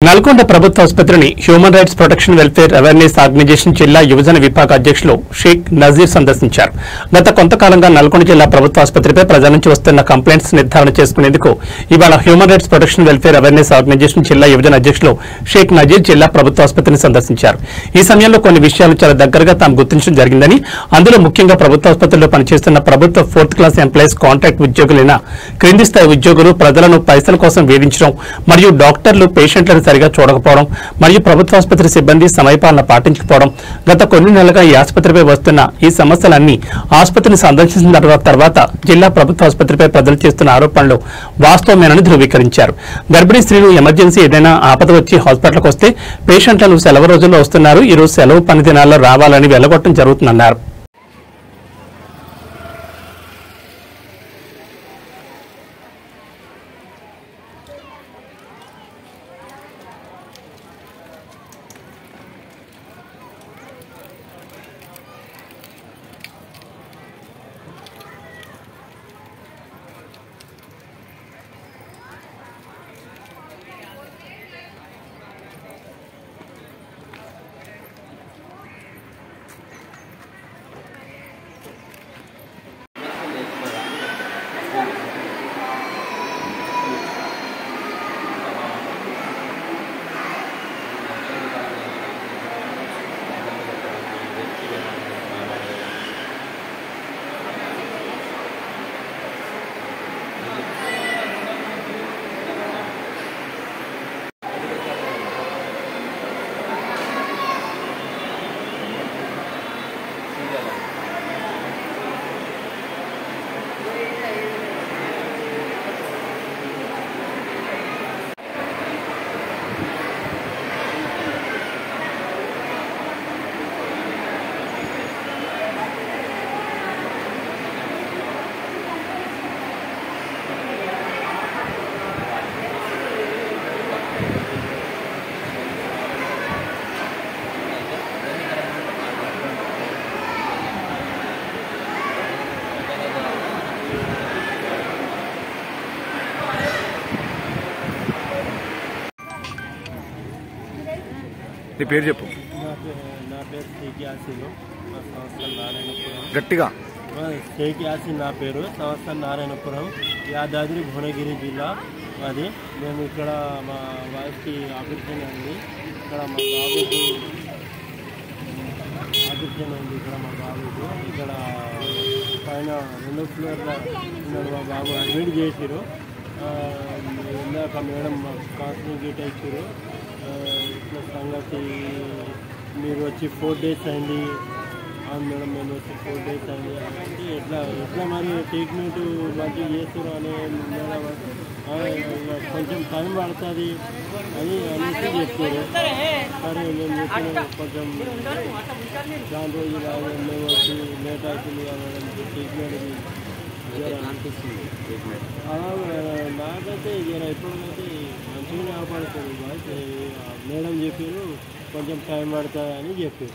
నల్గొండ ప్రభుత్వ ఆసుపత్రిని human rights protection welfare awareness organisation జిల్లా యువజన విభాగ అధ్యక్షులు షేక్ నజీర్ సందర్శించారు. గత కొంతకాలంగా నల్గొండ జిల్లా ప్రభుత్వ ఆసుపత్రిపై ప్రజల నుంచి వస్తున్న కంప్లైంట్స్ నిర్ధారణ చేసుకునేందుకు ఇవాళ human rights protection welfare awareness organisation జిల్లా యువజన అధ్యక్షులు షేక్ నజీర్ జిల్లా ప్రభుత్వ ఆసుపత్రిని సందర్శించారు. ఈ సమయంలో కొన్ని విషయాలు చాలా దగ్గరగా తాము గుర్తించడం జరిగిందని, అందులో ముఖ్యంగా ప్రభుత్వ ఆసుపత్రిలో పనిచేస్తున్న ప్రభుత్వ 4th క్లాస్ ఎంప్లాయీస్, కాంట్రాక్ట్ ఉద్యోగులైన క్రింది స్థాయి ఉద్యోగులు ప్రజలను పైసల కోసం వేధించడం మరియు డాక్టర్లు పేషెంట్లను సరిగా చూడకపోవడం మరియు ప్రభుత్వ ఆసుపత్రి సిబ్బంది సమయపాలన పాటించకపోవడం, గత కొన్ని నెలలుగా ఈ ఆసుపత్రిపై వస్తున్న ఈ సమస్యలన్నీ ఆసుపత్రిని సందర్శించిన తర్వాత జిల్లా ప్రభుత్వ ఆసుపత్రిపై ప్రజలు చేస్తున్న ఆరోపణలు వాస్తవమేనని ధృవీకరించారు. గర్భిణీ స్త్రీలు ఎమర్జెన్సీ ఏదైనా ఆపద వచ్చి హాస్పిటల్కి వస్తే పేషెంట్లను సెలవు రోజుల్లో వస్తున్నారు, ఈ రోజు సెలవు పని దినాల్లో రావాలని వెళ్లగొట్టడం జరుగుతుందన్నారు. నీ పేరు చెప్పు. నా పేరు షేక్ యాసిన్, మా సంస్థ నారాయణపురం. గట్టిగా. షేక్ యాసిన్ నా పేరు, సంస్థ నారాయణపురం, యాదాద్రి భువనగిరి జిల్లా. అది మేము ఇక్కడ మా వైఫ్కి ఆపరేషన్ అయింది. ఇక్కడ మా బాబుకి ఆపరేషన్ అయింది. ఇక్కడ మా బాబుకు ఇక్కడ పైన 2వ ఫ్లోర్లో ఉన్నాడు మా బాబు, అడ్మిట్ చేసారు. ఇందాక మేడం కౌన్సిలింగ్ గిట్ ఇచ్చారు. ఇట్లా సంగతి మీరు వచ్చి 4 days అయింది. అవును మేడం, మేము వచ్చి 4 days అయింది అంటే ఎట్లా మరి ట్రీట్మెంట్ మంచిగా చేస్తారు అనే మేడం కొంచెం టైం పడుతుంది అనేసి చెప్పారు. సరే నేను చెప్పిన కొంచెం దాని రోజు మేము వచ్చి లేట్ అవుతుంది కదా ట్రీట్మెంట్ అనిపిస్తుంది. నాకైతే ఎప్పుడైతే మంచిగానే కాపాడుతుంది. మేడం చెప్పారు కొంచెం టైం పడుతుంది అని చెప్పారు.